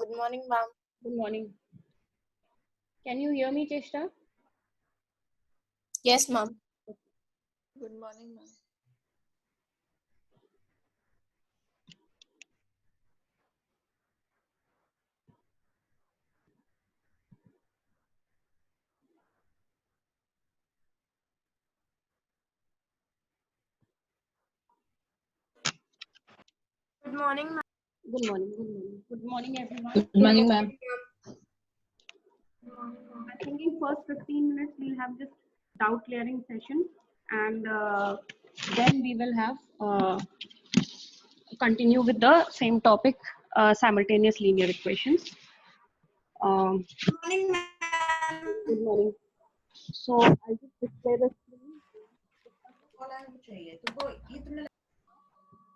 Good morning, ma'am. Good morning. Can you hear me, Cheshta? Yes, ma'am. Good morning, ma'am. Good morning, ma'am. Good morning. Good morning. Good morning, everyone. Good morning, ma'am. I think in first 15 minutes we'll have just doubt clearing session, and then we will have continue with the same topic, simultaneous linear equations. Good morning, ma'am. Good morning. So I'll just display the screen.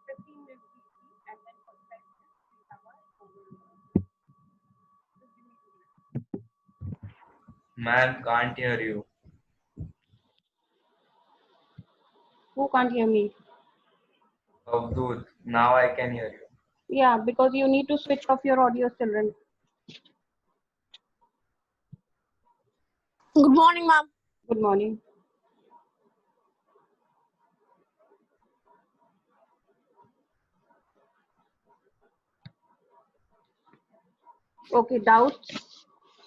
15 minutes and then 45 minutes we have our overview. Ma'am, can't hear you. Who can't hear me? Avdut, now I can hear you. Yeah, because you need to switch off your audio, children. Good morning, ma'am. Good morning. Okay, doubts.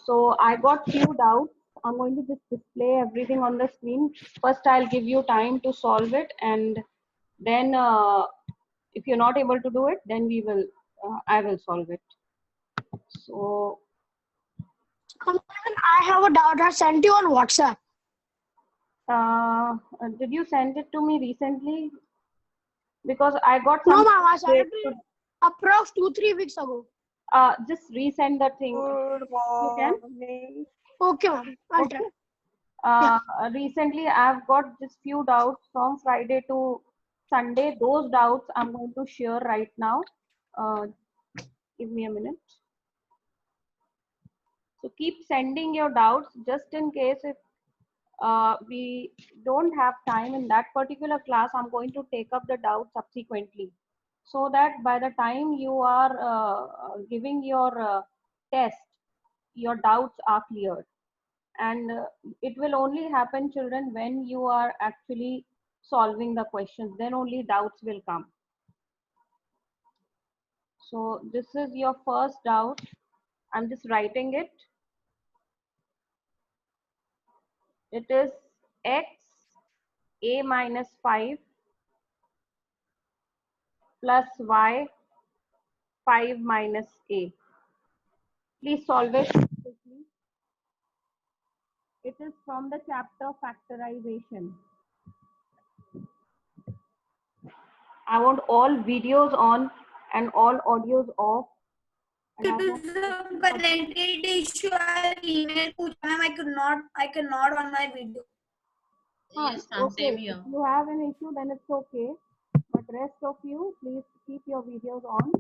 So I got few doubts. I'm going to just display everything on the screen. First, I'll give you time to solve it, and then if you're not able to do it, then we will. I will solve it. So I have a doubt. I sent you on WhatsApp. did you send it to me recently? Because I got No, some. ma'am. I sent it to you approx 2-3 weeks ago. Just resend the thing. Good You can. morning. Okay, ma'am. I'll Okay. try. Recently, I've got just few doubts from Friday to Sunday. Those doubts I'm going to share right now. Give me a minute. So keep sending your doubts just in case if we don't have time in that particular class, I'm going to take up the doubts subsequently. So that by the time you are giving your test, your doubts are cleared. And it will only happen, children, when you are actually solving the questions, then only doubts will come. So this is your first doubt. I'm just writing it. It is x a minus 5 plus y 5 minus a. Please solve it quickly. It is from the chapter factorization. I want all videos on and all audios off. And I want Parental issue. I emailed Pooja, ma'am. I cannot on my video. Yes, ma'am. okay. Same here. If you have an issue, then it's okay. But rest of you, please keep your videos on.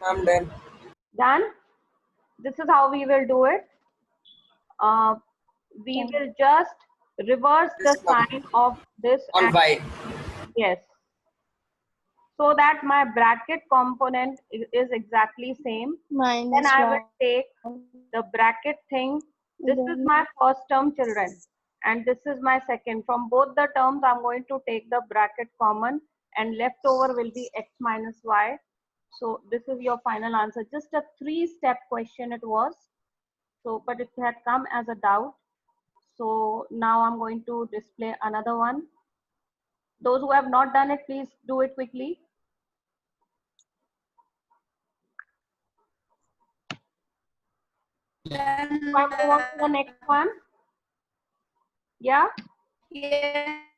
I'm done. Done? This is how we will do it. We will just reverse the Yes, ma'am. sign of this On and Y. yes. So that my bracket component is exactly same. Then I will take the bracket thing. This is my first term, children, and this is my second. From both the terms, I'm going to take the bracket common, and left over will be x minus y. So this is your final answer. Just a 3-step question it was. So, but it had come as a doubt. So now I'm going to display another one. Those who have not done it, please do it quickly. I move on to the next one. Yeah.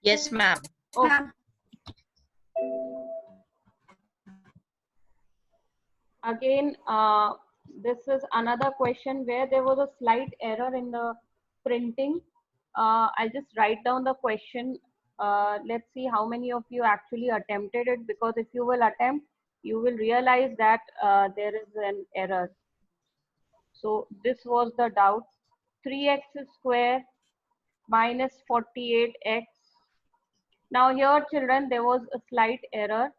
Yes, ma'am. Okay. Again, this is another question where there was a slight error in the printing. I'll just write down the question. Let's see how many of you actually attempted it, because if you will attempt, you will realize that there is an error. So this was the doubt. 3x square minus 48x. Now here children, there was a slight error.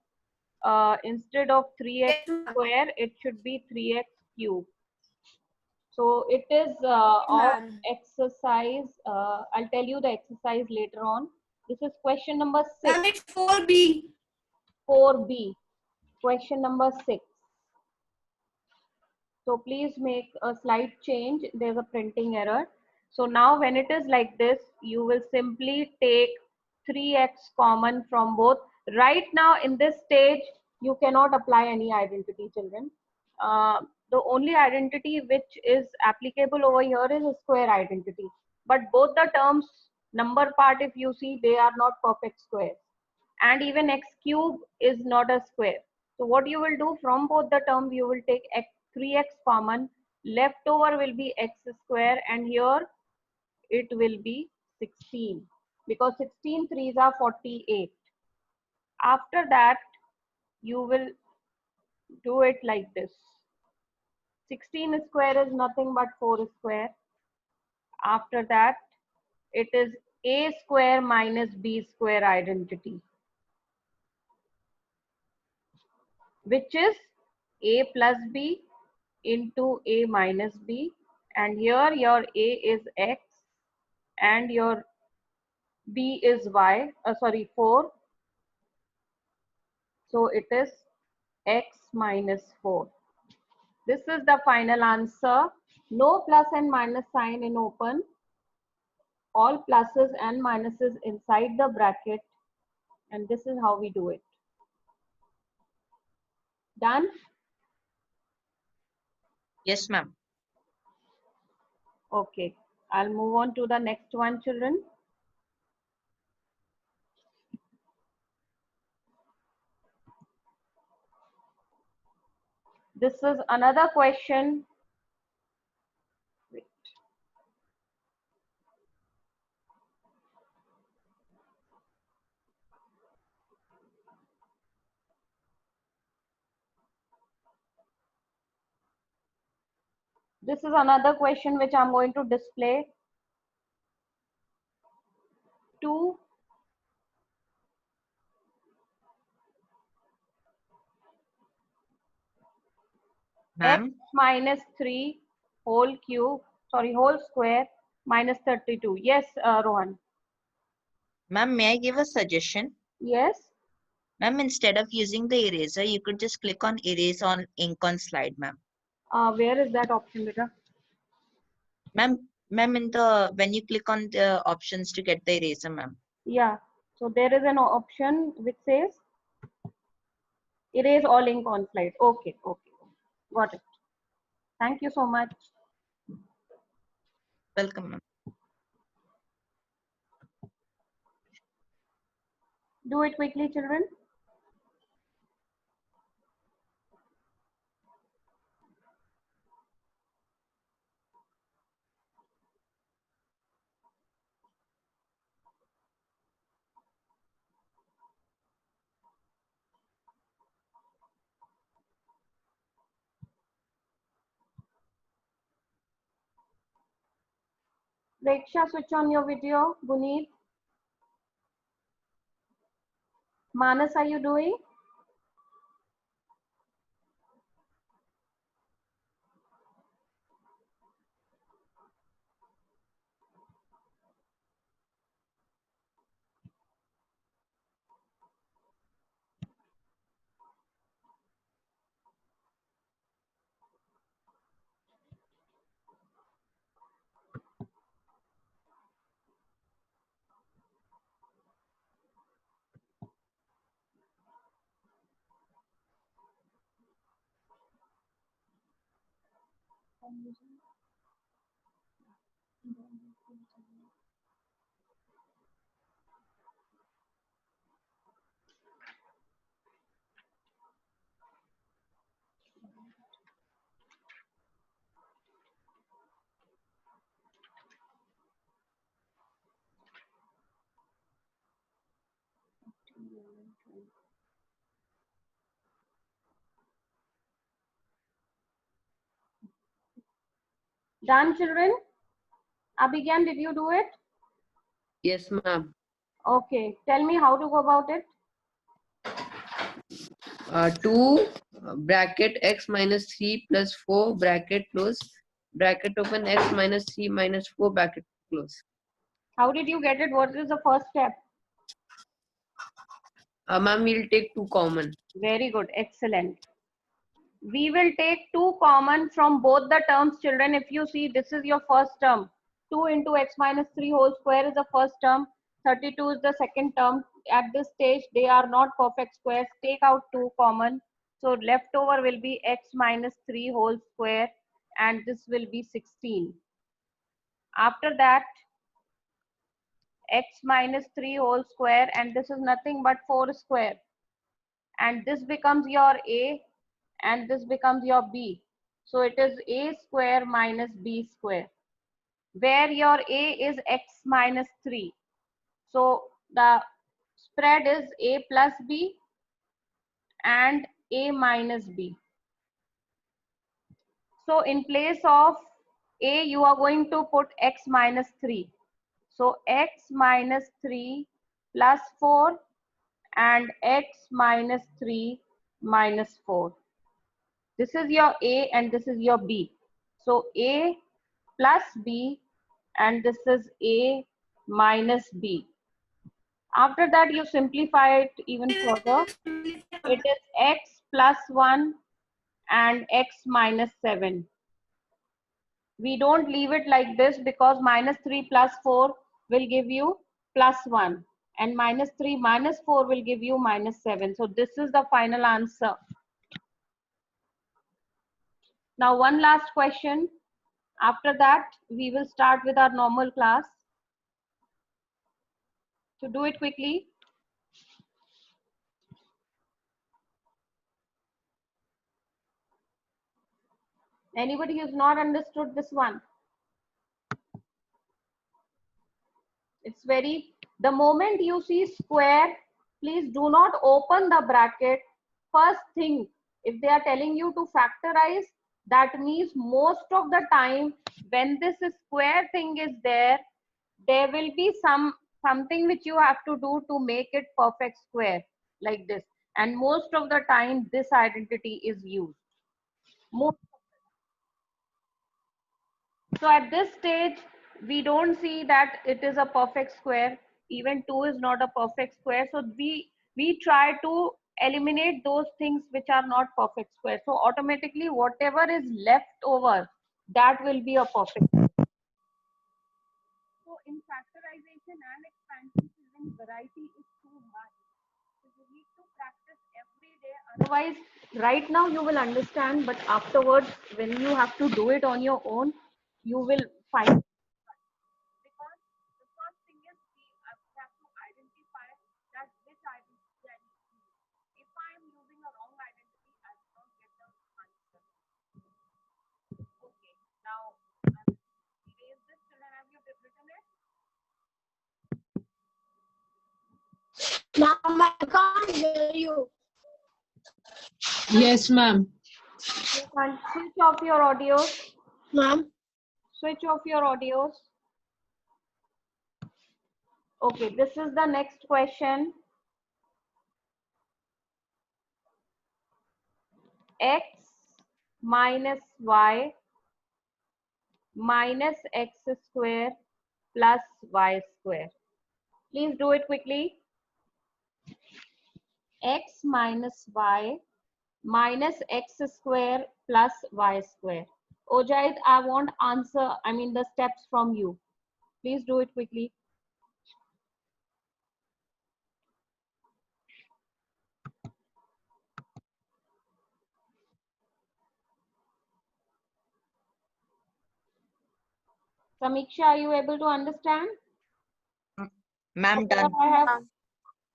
Instead of 3x Yes, ma'am. square, it should be 3x cube. So it is of Ma'am. exercise. I'll tell you the exercise later on. This is question number 6. Ma'am, it's 4B. 4B. Question number 6. So please make a slight change. There's a printing error. So now when it is like this, you will simply take 3x common from both. Right now in this stage, you cannot apply any identity, children. The only identity which is applicable over here is a square identity. But both the terms, number part, if you see, they are not perfect squares. And even x cube is not a square. So what you will do, from both the terms, you will take 3x common, left over will be x square, and here it will be 16, because 16 threes are 48. After that, you will do it like this. 16 square is nothing but 4 square. After that, it is a square minus b square identity, which is a plus b into a minus b, and here your a is x and your b is y, 4. So it is x minus 4. This is the final answer. No plus and minus sign in open. All pluses and minuses inside the bracket. And this is how we do it. Done? Yes, ma'am. Okay. I'll move on to the next one, children. This is another question. Wait. This is another question which I'm going to display. 2 x Ma'am, minus 3 whole cube, whole square minus 32. Yes, Rohan. ma'am, may I give a suggestion? Yes. Ma'am, instead of using the eraser, you could just click on erase on ink on slide, ma'am. Where is that option, beta? Ma'am, in the when you click on the options to get the eraser, ma'am. Yeah. So there is an option which says erase all ink on slide. Okay. Okay. Got it. Thank you so much. Welcome, ma'am. Do it quickly, children. Reksha, switch on your video. Guneet. Manas, are you doing? Done, children? Abhigyan, did you do it? Yes, ma'am. Okay, tell me how to go about it. 2 bracket x minus 3 plus 4 bracket close bracket open x minus 3 minus 4 bracket close. How did you get it? What is the first step? Ma'am, we'll take 2 common. Very good, excellent. We will take 2 common from both the terms, children. If you see, this is your first term. 2 into x minus 3 whole square is the first term. 32 is the second term. At this stage, they are not perfect squares. Take out 2 common. So left over will be x minus 3 whole square, and this will be 16. After that, x minus 3 whole square, and this is nothing but 4 square. And this becomes your a, and this becomes your b. So it is a square minus b square, where your a is x minus 3. So the spread is a plus b and a minus b. So in place of a, you are going to put x minus 3. So x minus 3 plus 4 and x minus 3 minus 4. This is your a and this is your b. So a plus b and this is a minus b. After that, you simplify it even further. It is x plus 1 and x minus 7. We don't leave it like this because minus 3 plus 4 will give you plus 1, and minus 3 minus 4 will give you minus 7. So this is the final answer. Now one last question. After that, we will start with our normal class. To do it quickly. Anybody who's not understood this one? It's the moment you see square, please do not open the bracket. First thing, if they are telling you to factorize, that means most of the time when this square thing is there will be something which you have to do to make it perfect square like this. And most of the time this identity is used. So at this stage, we don't see that it is a perfect square. Even 2 is not a perfect square. So we try to eliminate those things which are not perfect square. So automatically whatever is left over, that will be a perfect square. So in factorization and expansion, children, variety is too much. So you need to practice every day. Otherwise, right now you will understand, but afterwards, when you have to do it on your own, you will find. Because the first thing is we have to identify that which identity I need to use. If I am using a wrong identity, I will not get the answer. Okay, now I will erase this. Children, have you written it? Ma'am, I can't hear you. Yes, ma'am. You can switch off your audios. Ma'am, Switch off your audios. Okay, this is the next question. X minus y minus x square plus y square. Please do it quickly. X minus y minus x square plus y square. Ojait, I want the steps from you. Please do it quickly. Samiksha, are you able to understand? Ma'am, done.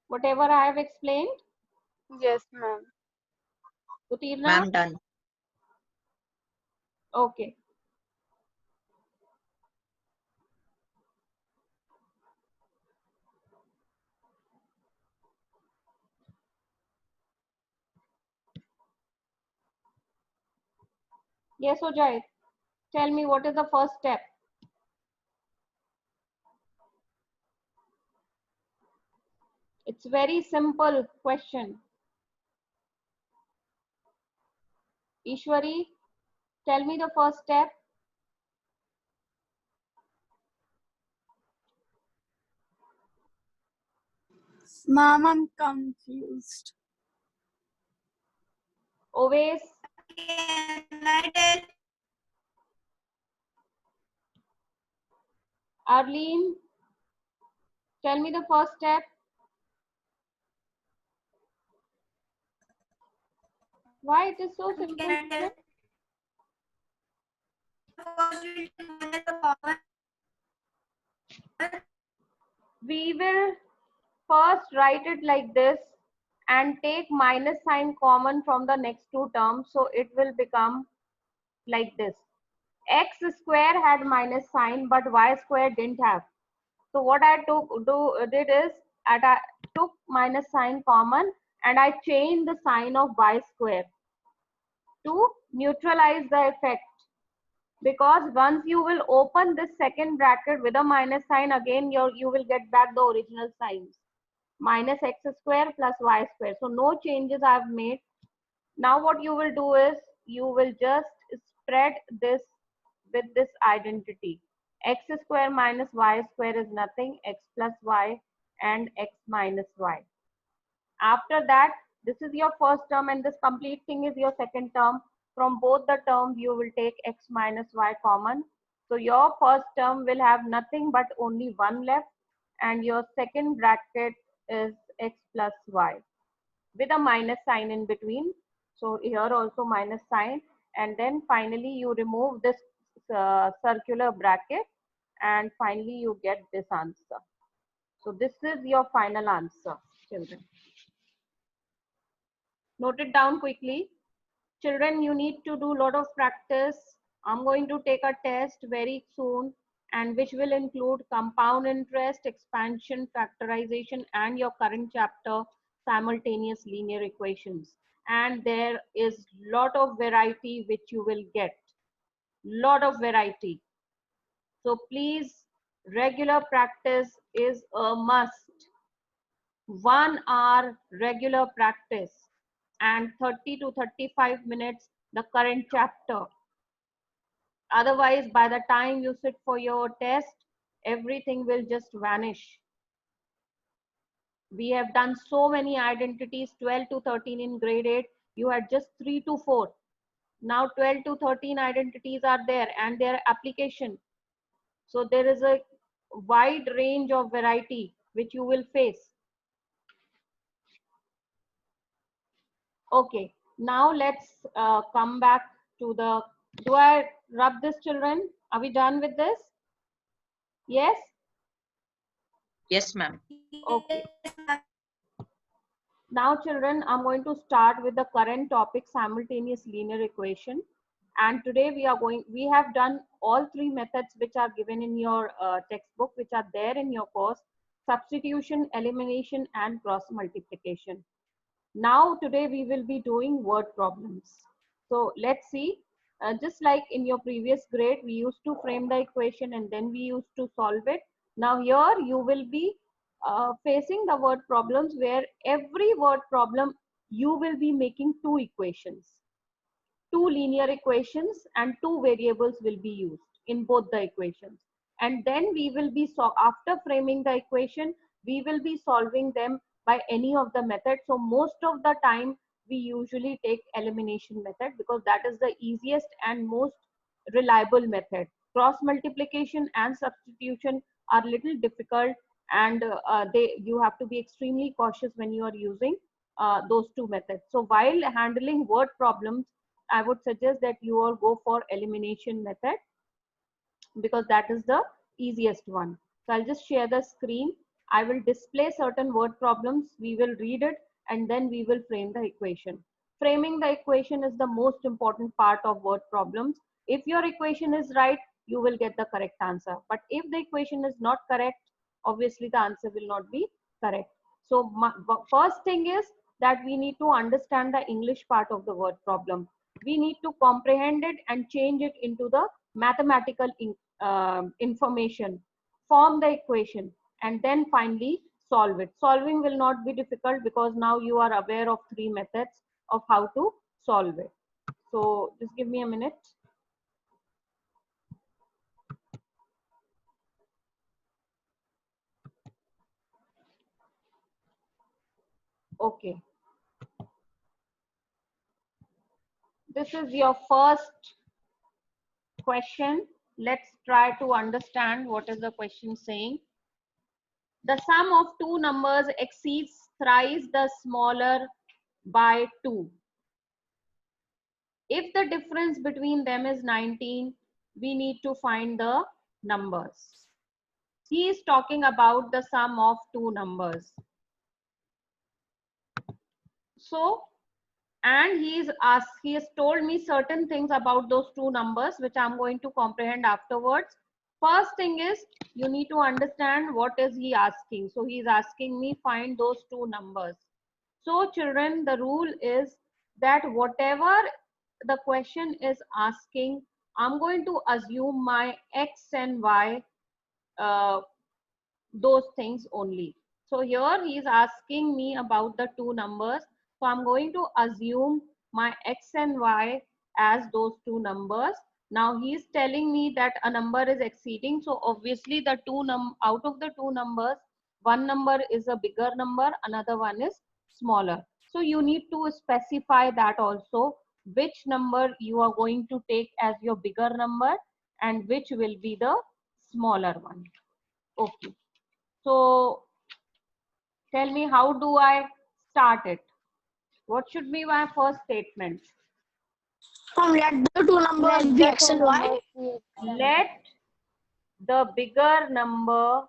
Whatever I have explained? Yes, ma'am. Utirna? Ma'am, done. Okay. Yes, Ojait. Tell me what is the first step? It's very simple question. Ishwari, tell me the first step. Mom, I'm confused. Always. Can I tell? Arlene, tell me the first step. Why it is so simple? Can I tell? First we take minus the common. We will first write it like this and take minus sign common from the next two terms. So it will become like this. X square had minus sign, but y square didn't have. So what I did is I took minus sign common and I changed the sign of y square to neutralize the effect. Because once you will open this second bracket with a minus sign, again you will get back the original signs. Minus x square plus y square. So no changes I have made. Now what you will do is you will just spread this with this identity. X square minus y square is nothing. X plus y and x minus y. After that, this is your first term and this complete thing is your second term. From both the terms, you will take x minus y common. So your first term will have nothing but only 1 left, and your second bracket is x plus y with a minus sign in between. So here also minus sign, and then finally you remove this circular bracket, and finally you get this answer. So this is your final answer, children. Note it down quickly. Children, you need to do a lot of practice. I'm going to take a test very soon, and which will include compound interest, expansion, factorization, and your current chapter, simultaneous linear equations. And there is lot of variety which you will get. Lot of variety. So please, regular practice is a must. 1 hour regular practice and 30 to 35 minutes the current chapter. Otherwise, by the time you sit for your test, everything will just vanish. We have done so many identities, 12 to 13 in grade 8. You had just 3 to 4. Now 12 to 13 identities are there and their application. So there is a wide range of variety which you will face. Okay, now let's come back to the, do I rub this, children? Are we done with this? Yes? Yes, ma'am. Okay. Now children, I'm going to start with the current topic, simultaneous linear equation. And today we have done all 3 methods which are given in your textbook, which are there in your course: substitution, elimination, and cross multiplication. Now today we will be doing word problems. So let's see, just like in your previous grade, we used to frame the equation and then we used to solve it. Now here you will be facing the word problems, where every word problem you will be making 2 equations. 2 linear equations and 2 variables will be used in both the equations. And then we will be, so after framing the equation, we will be solving them by any of the methods. So most of the time we usually take elimination method because that is the easiest and most reliable method. Cross multiplication and substitution are little difficult, and you have to be extremely cautious when you are using those 2 methods. So while handling word problems, I would suggest that you all go for elimination method because that is the easiest one. So I'll just share the screen. I will display certain word problems. We will read it and then we will frame the equation. Framing the equation is the most important part of word problems. If your equation is right, you will get the correct answer. But if the equation is not correct, obviously the answer will not be correct. So first thing is that we need to understand the English part of the word problem. We need to comprehend it and change it into the mathematical information, form the equation, and then finally solve it. Solving will not be difficult because now you are aware of 3 methods of how to solve it. So just give me a minute. Okay. This is your first question. Let's try to understand what is the question saying. The sum of two numbers exceeds thrice the smaller by 2. If the difference between them is 19, we need to find the numbers. He is talking about the sum of two numbers. So, and he has told me certain things about those two numbers, which I'm going to comprehend afterwards. First thing is, you need to understand what is he asking. So he is asking me find those two numbers. So children, the rule is that whatever the question is asking, I'm going to assume my x and y, those things only. So here he is asking me about the two numbers. So I'm going to assume my x and y as those two numbers. Now he is telling me that a number is exceeding. So obviously the out of the two numbers, one number is a bigger number, another one is smaller. So you need to specify that also, which number you are going to take as your bigger number and which will be the smaller one. Okay. So tell me, how do I start it? What should be my first statement? Let the two numbers be x and y. Let the bigger number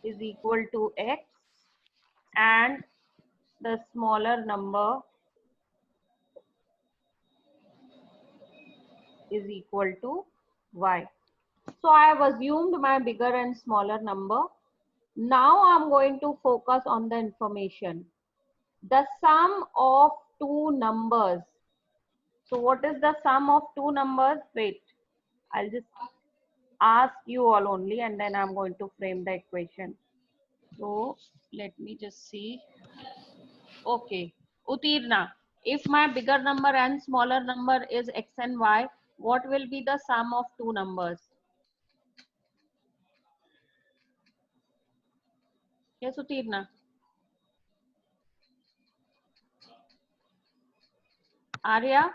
is equal to x and the smaller number is equal to y. So I have assumed my bigger and smaller number. Now I'm going to focus on the information. The sum of two numbers. So what is the sum of two numbers? Wait, I'll just ask you all only and then I'm going to frame the equation. So let me just see. Okay, Utirna, if my bigger number and smaller number is x and y, what will be the sum of two numbers? Yes, Utirna. Arya?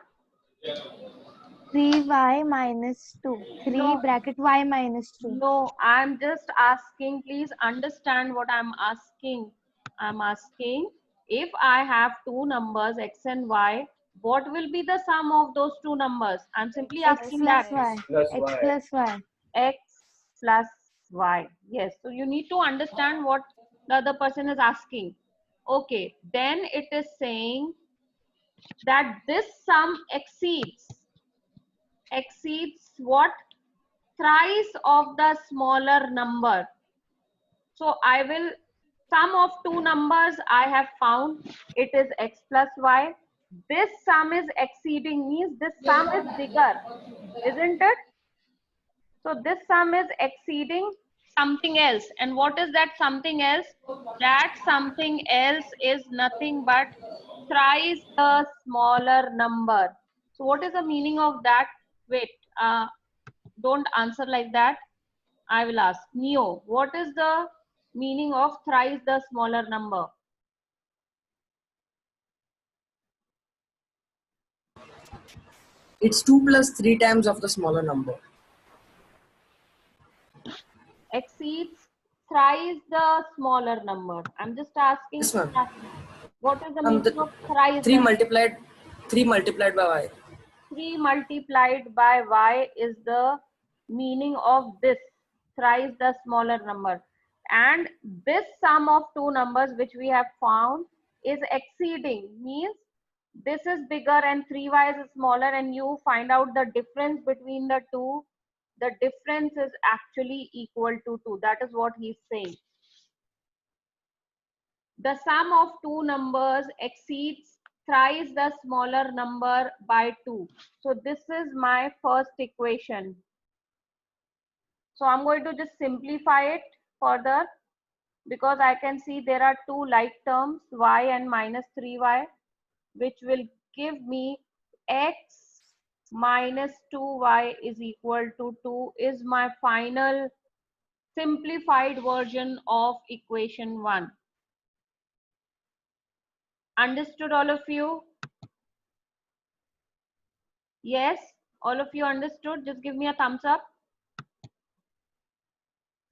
3y minus 2. 3 No. bracket y minus 2. No, I'm just asking, please understand what I'm asking. I'm asking, if I have two numbers, x and y, what will be the sum of those two numbers? I'm simply X asking plus that. y. Plus X y. plus y. X plus y. Yes, so you need to understand what the other person is asking. Okay, then it is saying that this sum exceeds what? Thrice of the smaller number. So I will, sum of two numbers I have found, it is x plus y. This sum is exceeding, means this sum is bigger, isn't it? So this sum is exceeding something else. And what is that something else? That something else is nothing but thrice the smaller number. So what is the meaning of that? Wait, don't answer like that. I will ask. Neo, what is the meaning of thrice the smaller number? It's 2 plus 3 times of the smaller number. Exceeds thrice the smaller number. I'm just asking. This one. What is the meaning of thrice? 3 multiplied by y. 3 multiplied by y is the meaning of this, thrice the smaller number. And this sum of two numbers which we have found is exceeding, means this is bigger and 3y is smaller, and you find out the difference between the two. The difference is actually equal to 2. That is what he's saying. The sum of two numbers exceeds thrice the smaller number by 2. So this is my first equation. So I'm going to just simplify it further, because I can see there are two like terms, y and minus 3y, which will give me x minus 2y is equal to 2 is my final simplified version of equation 1. Understood, all of you? Yes, all of you understood? Just give me a thumbs up.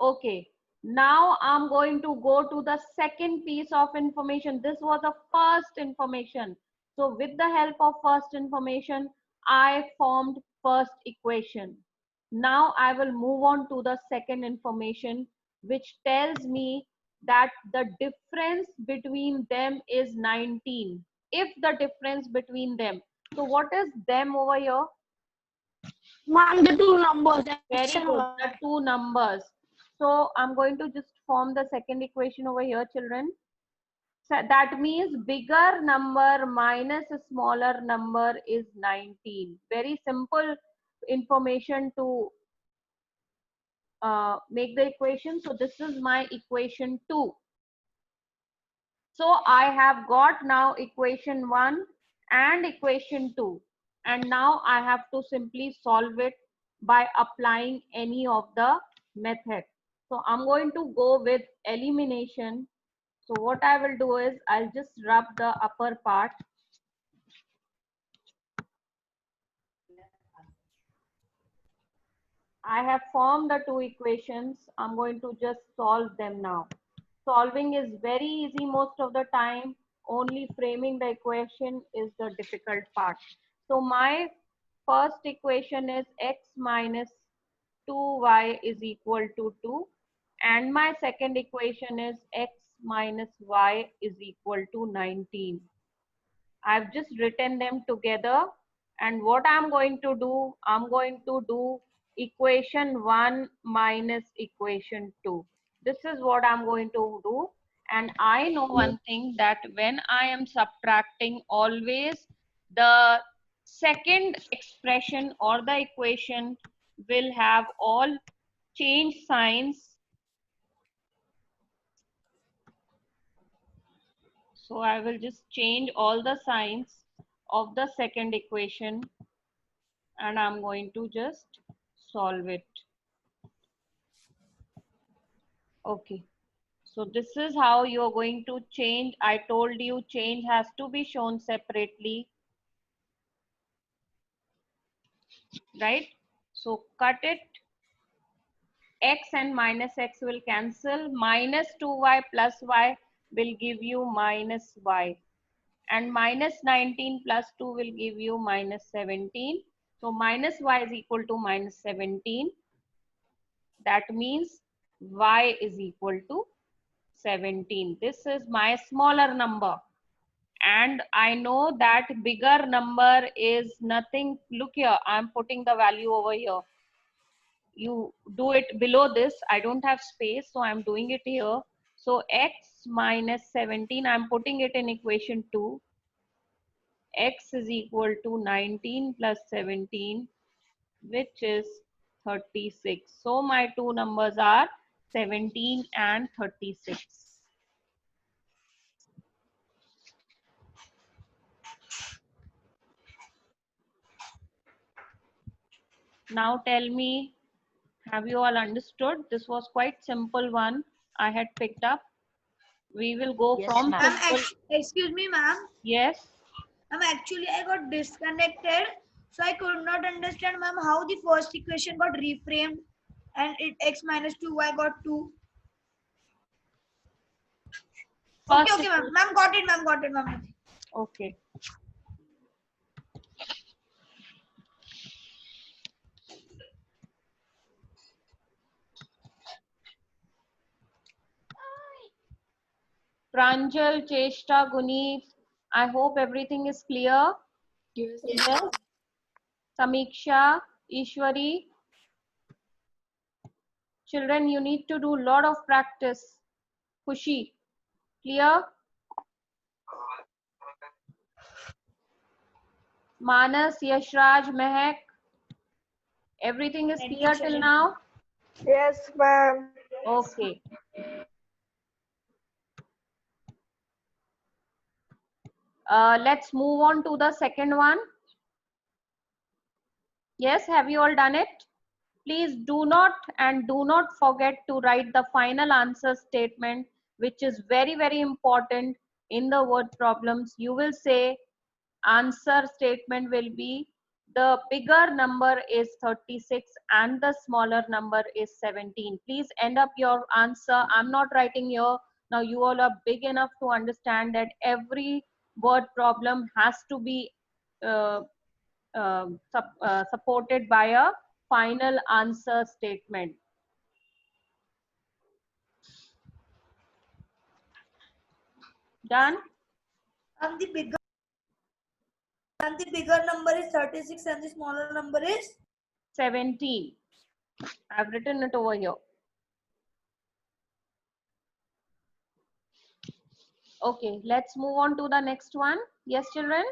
Okay, now I'm going to go to the second piece of information. This was the first information. So with the help of first information, I formed first equation. Now I will move on to the second information, which tells me that the difference between them is 19. If the difference between them. So what is them over here? Ma'am, the two numbers. Very good, the two numbers. So I'm going to just form the second equation over here, children. So that means bigger number minus a smaller number is 19. Very simple information to make the equation. So this is my equation 2. So I have got now equation 1 and equation 2. And now I have to simply solve it by applying any of the method. So I'm going to go with elimination. So what I will do is I'll just rub the upper part. I have formed the two equations. I'm going to just solve them now. Solving is very easy most of the time. Only framing the equation is the difficult part. So my first equation is x minus 2y is equal to 2. And my second equation is x minus y is equal to 19. I've just written them together. And what I'm going to do, I'm going to do equation 1 minus equation 2. This is what I'm going to do. And I know one thing, that when I am subtracting, always the second expression or the equation will have all change signs. So I will just change all the signs of the second equation and I'm going to just solve it. Okay. So this is how you are going to change. I told you change has to be shown separately. Right? So cut it. X and minus x will cancel. Minus 2y plus y will give you minus y. And minus 19 plus 2 will give you minus 17. So minus y is equal to minus 17. That means y is equal to 17. This is my smaller number. And I know that bigger number is nothing. Look here, I'm putting the value over here. You do it below this. I don't have space, so I'm doing it here. So x minus 17, I'm putting it in equation 2. X is equal to 19 plus 17, which is 36. So my two numbers are 17 and 36. Now tell me, have you all understood? This was quite simple one I had picked up. We will go Yes, from ma'am. simple. Excuse me, ma'am. Yes. Actually, I got disconnected, so I could not understand, ma'am, how the first equation got reframed, and it x minus 2y got 2. First Okay, ma'am. Ma'am, got it, ma'am. Okay. Pranjal, Cheshta, Guneet, I hope everything is clear. Yes. Yes. Samiksha, Ishwari. Children, you need to do a lot of practice. Khushi, clear? Manas, Yashraj, Mehak, everything is clear till now? Yes, ma'am. Okay. Let's move on to the second one. Yes, have you all done it? Please do not forget to write the final answer statement, which is very, very important in the word problems. You will say answer statement will be the bigger number is 36 and the smaller number is 17. Please end up your answer. I'm not writing here. Now you all are big enough to understand that every word problem has to be supported by a final answer statement. Done? And the bigger number is 36 and the smaller number is 17. I've written it over here. Okay, let's move on to the next one. Yes, children?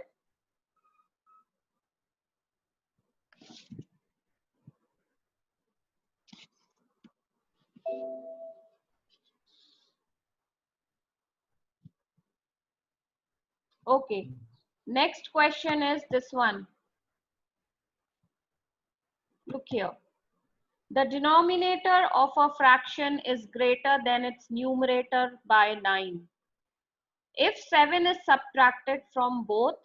Okay, next question is this one. Look here. The denominator of a fraction is greater than its numerator by 9. If 7 is subtracted from both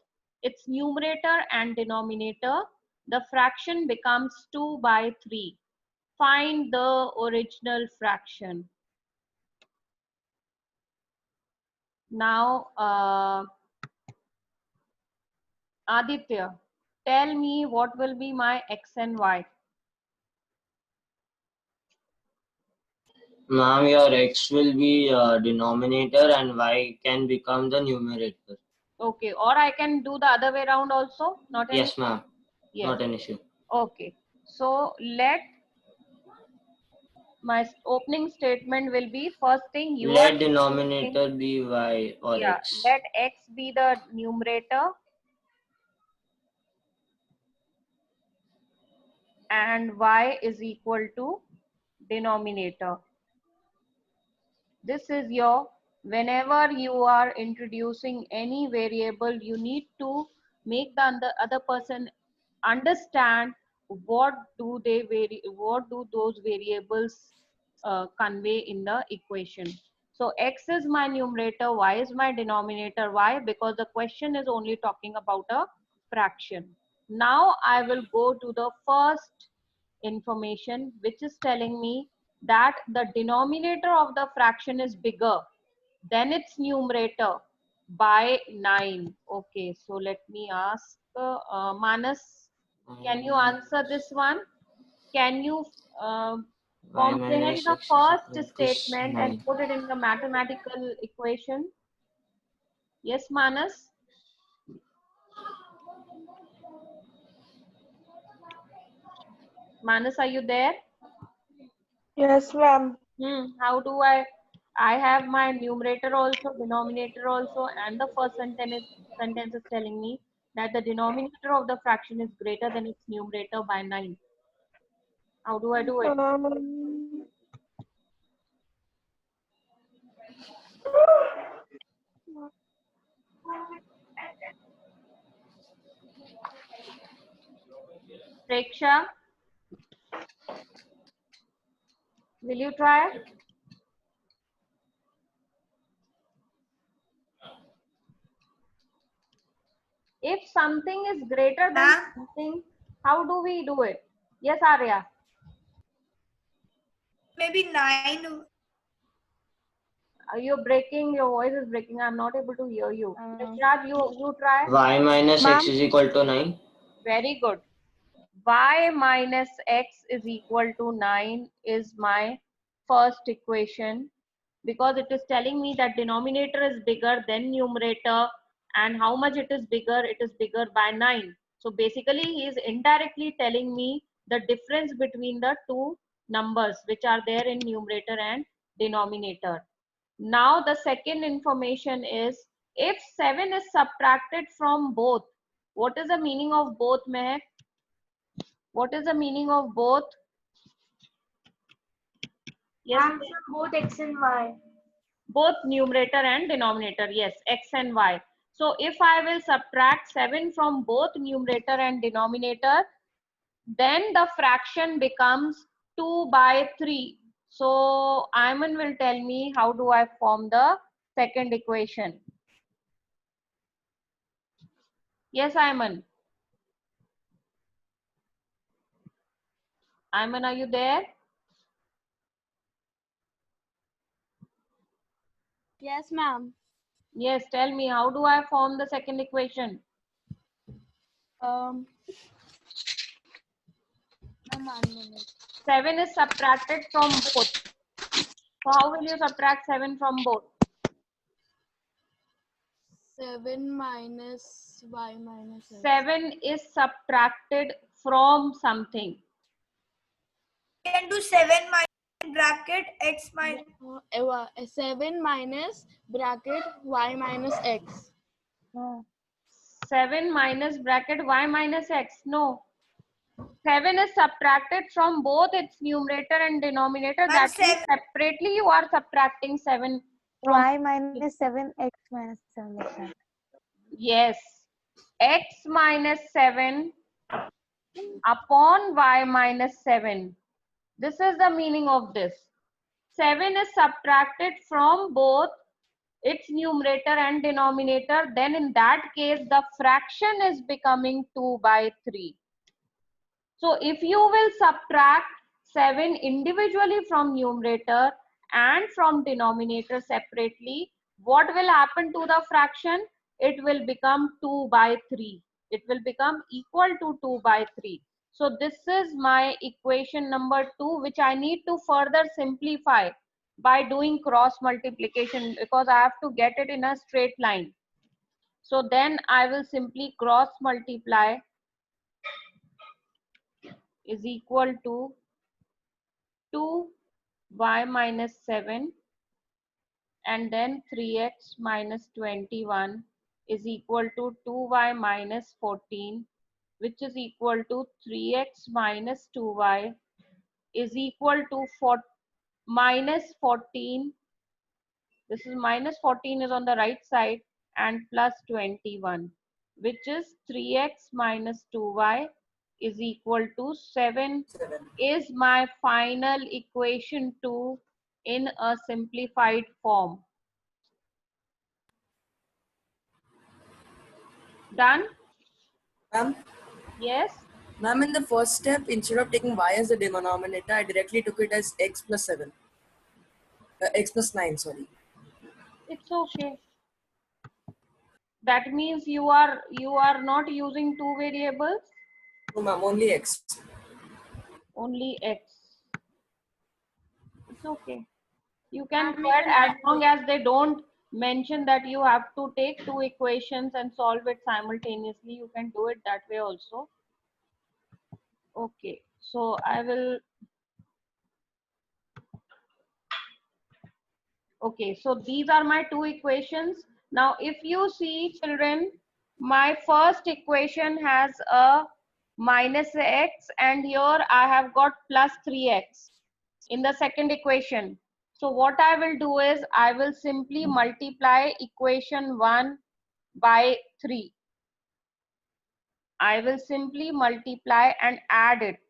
its numerator and denominator, the fraction becomes 2 by 3. Find the original fraction. Now, Aditya, tell me what will be my x and y. Ma'am, your x will be denominator and y can become the numerator. Okay, or I can do the other way around also? Not an Yes, issue? ma'am. Yes. Not an issue. Okay, so let my opening statement will be first thing you Let are denominator be y or yeah, x. let x be the numerator and y is equal to denominator. This is your, whenever you are introducing any variable, you need to make the other person understand what do those variables convey in the equation. So x is my numerator, y is my denominator. Why? Because the question is only talking about a fraction. Now I will go to the first information, which is telling me that the denominator of the fraction is bigger than its numerator by 9. Okay, so let me ask Manas, can you answer this one? Can you Y comprehend minus the x is first equal to statement and 9. put it in the mathematical equation? Yes, Manas? Manas, are you there? Yes, ma'am. How do I have my numerator also, denominator also, and the first sentence is telling me that the denominator of the fraction is greater than its numerator by 9. How do I do it? Preksha, will you try? If something is greater than something, how do we do it? Yes, Arya. maybe 9. You're breaking, your voice is breaking. I'm not able to hear you. Raj, you try. Y minus x is equal to 9. Very good. Y minus x is equal to 9 is my first equation, because it is telling me that denominator is bigger than numerator, and how much it is bigger by 9. So basically he is indirectly telling me the difference between the two numbers which are there in numerator and denominator. Now the second information is, if 7 is subtracted from both, What is the meaning of both, Mehak? What is the meaning of both? Yes, both x and y. both numerator and denominator. Yes, x and y. So if I will subtract 7 from both numerator and denominator, then the fraction becomes 2/3. So Ayman will tell me how do I form the second equation. Yes, Ayman. Ayman, are you there? Yes, ma'am. Yes, tell me how do I form the second equation? Ma'am, 1 minute. 7 is subtracted from both. So how will you subtract 7 from both? 7 minus y minus x. 7 is subtracted from something. You can do 7 minus bracket x minus. 7 minus bracket y minus x. 7 minus bracket y minus x. No. 7 is subtracted from both its numerator and denominator. Ma'am, That means 7. separately you are subtracting 7 from Y minus 7, x minus 7 like that. yes. X minus 7 upon y minus 7. This is the meaning of this. 7 is subtracted from both its numerator and denominator. Then in that case, the fraction is becoming 2/3. So if you will subtract 7 individually from numerator and from denominator separately, what will happen to the fraction? It will become 2/3. It will become equal to 2/3. So this is my equation number 2, which I need to further simplify by doing cross multiplication, because I have to get it in a straight line. So then I will simply cross multiply is equal to 2y minus 7 and then 3x minus 21 is equal to 2y minus 14, which is equal to 3x minus 2y is equal to minus 14. This is minus 14 is on the right side, and plus 21, which is 3x minus 2y is equal to 7 is my final equation 2 in a simplified form. Done? Ma'am, Yes? ma'am, in the first step, instead of taking y as the denominator, I directly took it as x plus 7. X plus 9, sorry. It's okay. That means you are not using two variables? No, ma'am, only x. Only x. It's okay. You can do it as long as they don't mention that you have to take two equations and solve it simultaneously. You can do it that way also. Okay, so I will. Okay, so these are my two equations. Now, if you see, children, my first equation has a minus x, and here I have got plus 3x in the second equation. So what I will do is I will simply multiply equation 1 by 3. I will simply multiply and add it,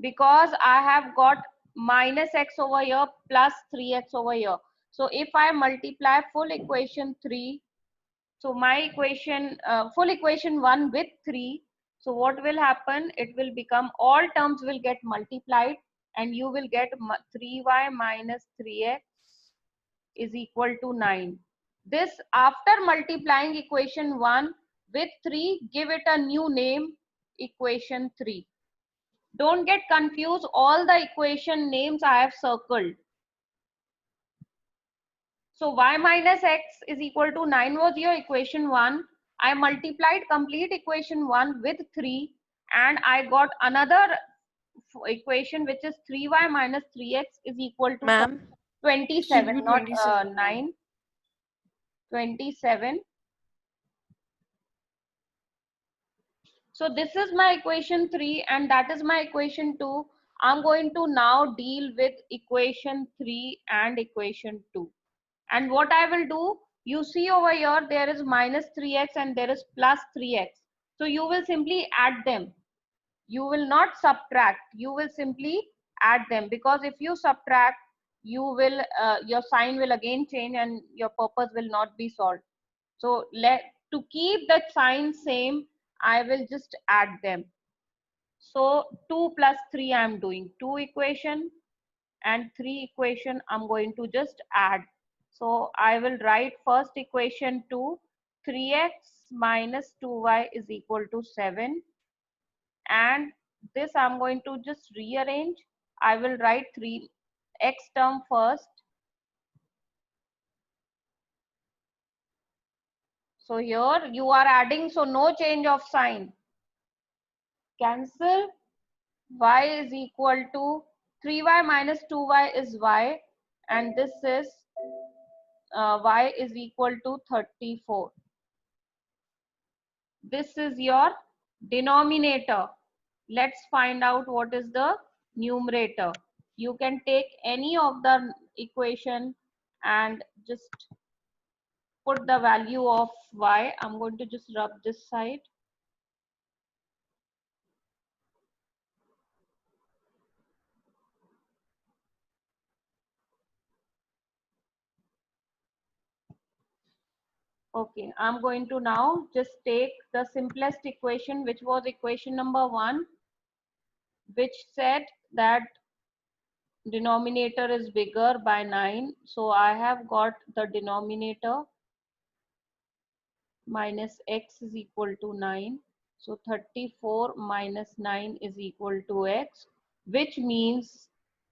because I have got minus x over here plus 3x over here. So if I multiply full equation 3, so my equation, full equation 1 with 3, so what will happen? It will become, all terms will get multiplied, and you will get 3y minus 3x is equal to 9. This, after multiplying equation 1 with 3, give it a new name, equation 3. Don't get confused, all the equation names I have circled. So y minus x is equal to 9 was your equation 1. I multiplied complete equation 1 with 3, and I got another equation which is 3y minus 3x is equal to 27, not 9. 27. So this is my equation 3 and that is my equation 2. I'm going to now deal with equation 3 and equation 2. And what I will do, you see over here, there is minus 3x and there is plus 3x. So you will simply add them. You will not subtract. You will simply add them, because if you subtract, you will your sign will again change and your purpose will not be solved. So to keep the sign same, I will just add them. So 2 plus 3 I am doing 2 equation and 3 equation I'm going to just add. So I will write first equation 2, 3x minus 2y is equal to 7, and this I'm going to just rearrange. I will write 3x term first. So here you are adding, so no change of sign. Cancel. Y is equal to 3y minus 2y is y, and this is y is equal to 34. This is your denominator. Let's find out what is the numerator. You can take any of the equation and just put the value of y. I'm going to just rub this side. Okay, I'm going to now just take the simplest equation, which was equation number 1, which said that denominator is bigger by 9. So I have got the denominator minus x is equal to 9. So 34 minus 9 is equal to x, which means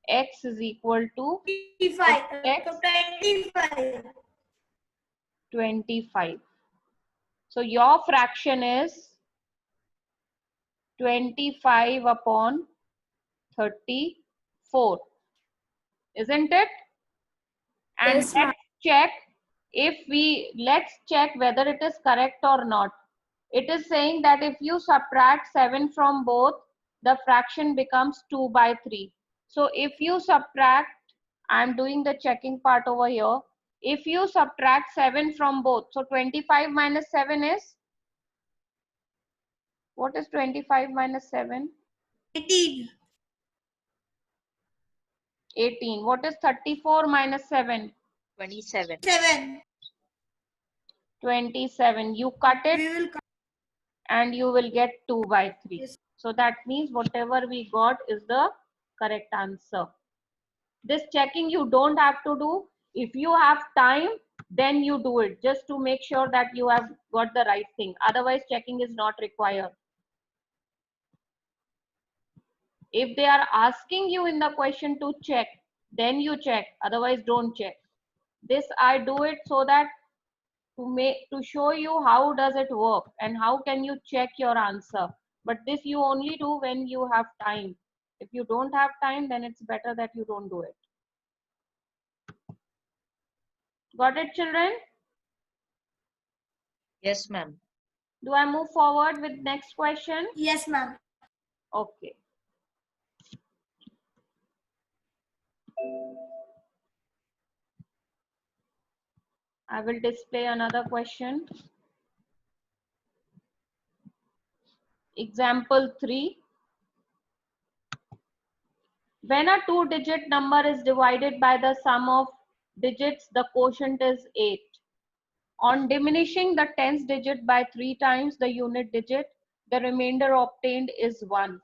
x is equal to 25. x, So 25. 25. So your fraction is 25 upon 34, isn't it? And Yes, ma'am. let's check whether it is correct or not. It is saying that if you subtract 7 from both, the fraction becomes 2 by 3. So if you subtract, I'm doing the checking part over here. If you subtract 7 from both, so 25 minus 7 is, what is 25 minus 7? 18. 18. What is 34 minus 7? 27. 7. 27. You cut We it will and you will get 2 by 3. Yes. So that means whatever we got is the correct answer. This checking you don't have to do. If you have time, then you do it, just to make sure that you have got the right thing. Otherwise, checking is not required. If they are asking you in the question to check, then you check. Otherwise, don't check. This I do it so that to show you how does it work and how can you check your answer. But this you only do when you have time. If you don't have time, then it's better that you don't do it. Got it, children? Yes, ma'am. Do I move forward with next question? Yes, ma'am. Okay. I will display another question. Example 3. When a 2-digit number is divided by the sum of digits, the quotient is 8. On diminishing the tens digit by 3 times the unit digit, the remainder obtained is 1.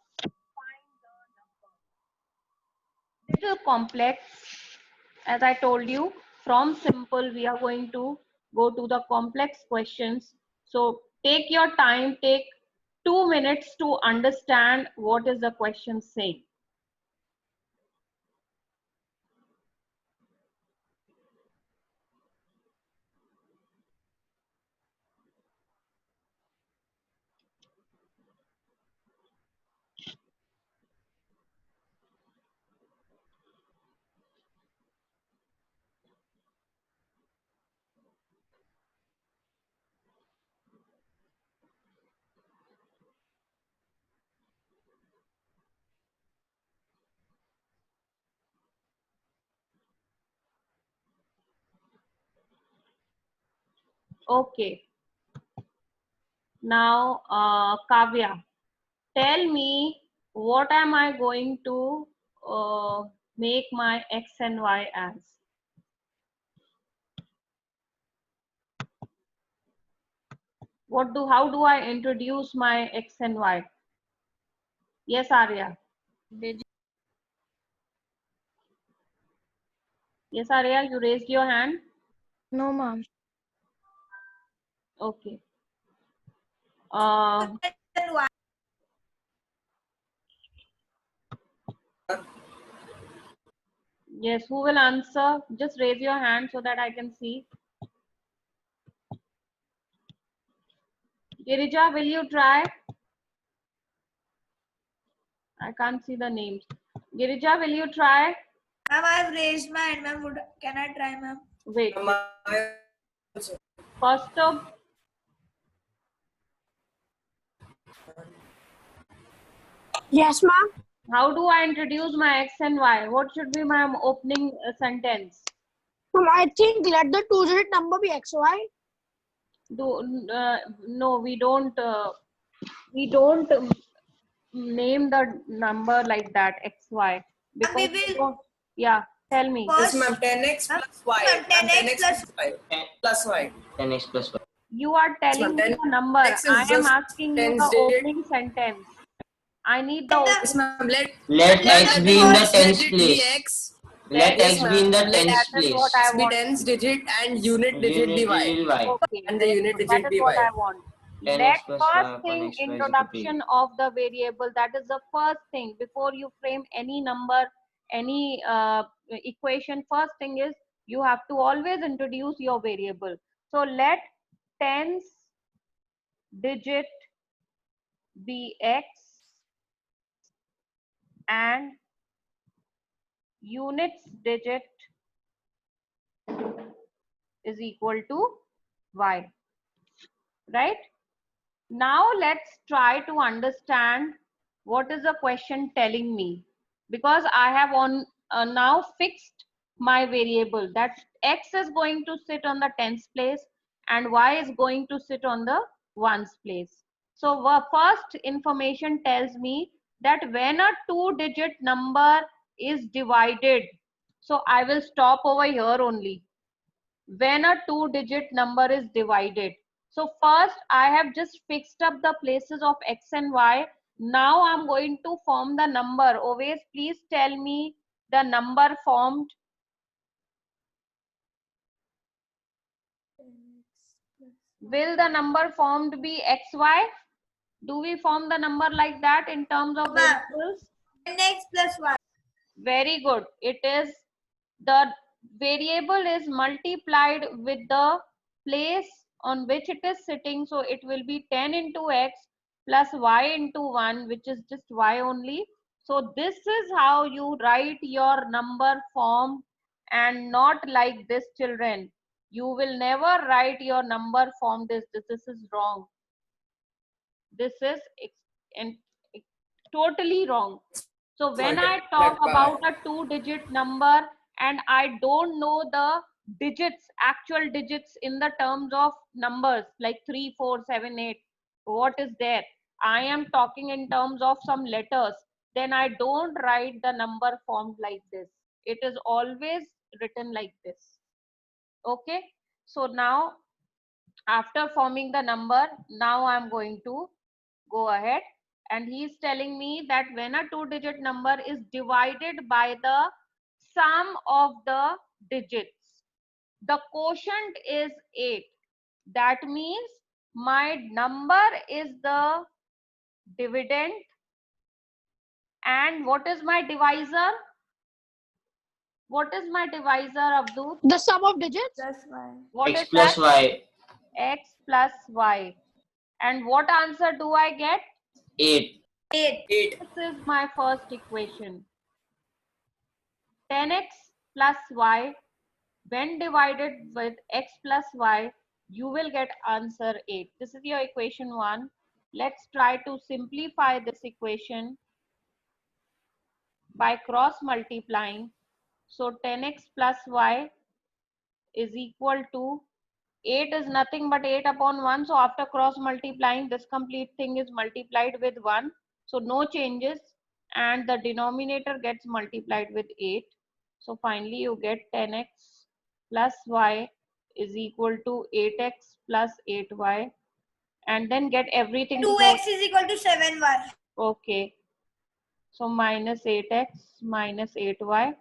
Little complex, as I told you. From simple, we are going to go to the complex questions. So take your time, take 2 minutes to understand what is the question saying. Okay. Now, Kavya, tell me what am I going to make my x and y as? How do I introduce my x and y? Yes, Arya. Yes, Arya, you raised your hand. No, ma'am. Okay. Yes, who will answer? Just raise your hand so that I can see. Girija, will you try? I can't see the names. Girija, will you try? Ma'am, I've raised my hand, ma'am. Can I try, ma'am? Wait. First of Yes, ma'am. how do I introduce my x and y? What should be my opening sentence? Ma'am, I think let the two-digit number be xy. No, we don't name the number like that xy because we don't. Yeah, tell me. Yes, ma'am. 10x plus y. Ma'am, 10x plus y. Plus y. 10x plus y. You are telling me the number. I am asking you the opening sentence. I need the Yes, ma'am. Let x be in the tens place. X. Let x be in the tens That is place. what I Be want. tens digit and unit digit be y. Okay, And the unit that digit is be what y. I want. 10x Let plus y first upon thing x y is equal to introduction of the variable. That is the first thing before you frame any number, any equation. First thing is you have to always introduce your variable. So let tens digit be x and units digit is equal to y, right? Now let's try to understand what is the question telling me, because I have now fixed my variable that x is going to sit on the tens place and y is going to sit on the ones place. So the first information tells me that when a two-digit number is divided, so I will stop over here only. When a two-digit number is divided. So first I have just fixed up the places of x and y. Now I'm going to form the number. Always please tell me the number formed. Will the number formed be xy? Do we form the number like that in terms of variables? 10x plus y. Very good. It is the variable is multiplied with the place on which it is sitting. So it will be 10 into x plus y into 1, which is just y only. So this is how you write your number form, and not like this, children. You will never write your number form this is wrong. This is totally wrong. So when I talk about a two-digit number and I don't know the digits, actual digits in the terms of numbers like 3, 4, 7, 8, what is there? I am talking in terms of some letters. Then I don't write the number formed like this. It is always written like this. Okay. So now after forming the number, now I'm going to go ahead, and he is telling me that when a two-digit number is divided by the sum of the digits, the quotient is 8. That means my number is the dividend, and what is my divisor? What is my divisor, Abdul? The sum of digits. Plus y. What X is plus that? y. X plus y. And what answer do I get? 8. 8. This is my first equation. 10x plus y, when divided with x plus y, you will get answer 8. This is your equation 1. Let's try to simplify this equation by cross multiplying. So 10x plus y is equal to 8 is nothing but 8 upon 1. So after cross multiplying, this complete thing is multiplied with 1. So no changes, and the denominator gets multiplied with 8. So finally you get 10x plus y is equal to 8x plus 8y, and then get everything. 2x is equal to 7y. Okay. So minus 8x minus 8y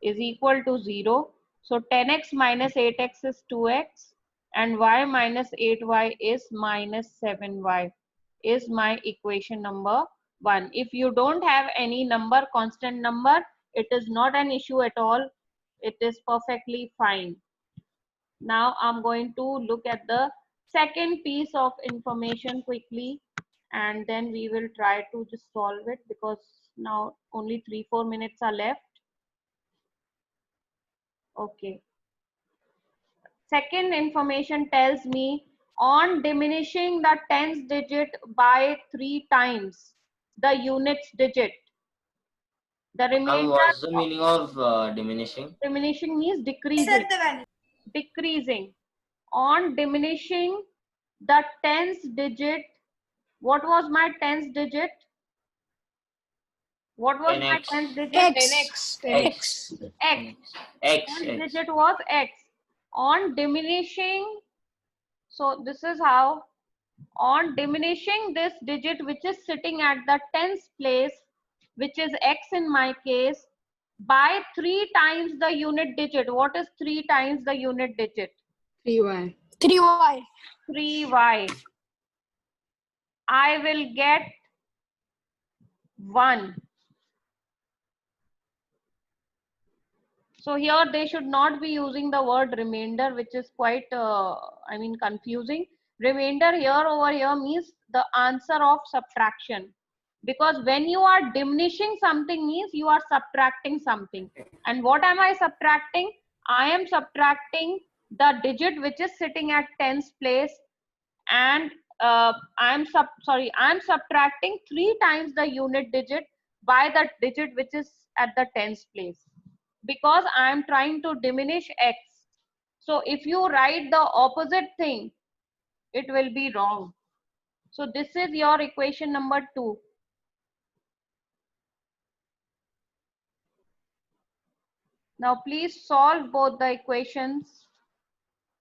is equal to 0. So 10x minus 8x is 2x, and y minus 8y is minus 7y is my equation number 1. If you don't have any number, constant number, it is not an issue at all. It is perfectly fine. Now I'm going to look at the second piece of information quickly, and then we will try to just solve it, because now only 3-4 minutes are left. Okay. Second information tells me, on diminishing the tens digit by 3 times the units digit, the remainder. What's the meaning of diminishing? Diminishing means decreasing. Set the value. Decreasing. On diminishing the tens digit, what was my tens digit? What was my 10x. tens digit? X. X. X. X. Tens digit was x. On diminishing, so this is how, on diminishing this digit which is sitting at the tens place, which is x in my case, by 3 times the unit digit. What is 3 times the unit digit? 3y. 3y. 3y. I will get 1. So here they should not be using the word remainder, which is quite, confusing. Remainder here over here means the answer of subtraction. Because when you are diminishing something means you are subtracting something. And what am I subtracting? I am subtracting the digit which is sitting at tens place, and I'm subtracting 3 times the unit digit by the digit which is at the tens place, because I am trying to diminish x. So if you write the opposite thing, it will be wrong. So this is your equation number 2. Now please solve both the equations.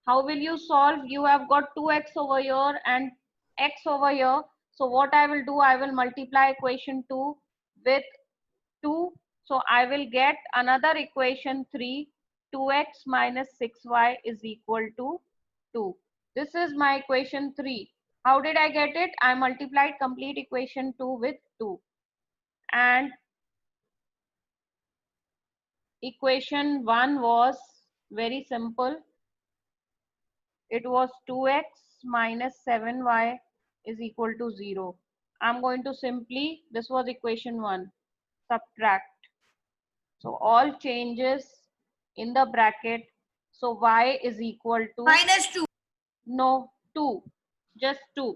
How will you solve? You have got 2x over here and x over here. So what I will do, I will multiply equation 2 with 2. So I will get another equation 3. 2x minus 6y is equal to 2. This is my equation 3. How did I get it? I multiplied complete equation 2 with 2. And equation 1 was very simple. It was 2x minus 7y is equal to 0. I'm going to simply, this was equation 1, subtract. So all changes in the bracket. So y is equal to Minus 2. no, 2, just 2.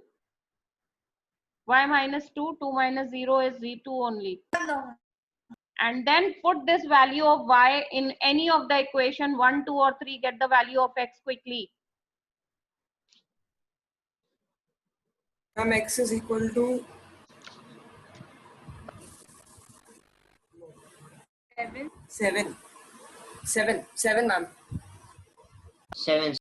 Y minus 2, 2 minus 0 is 2 only. No. And then put this value of y in any of the equation 1, 2 or 3. Get the value of x quickly. X is equal to 7, ma'am. 7.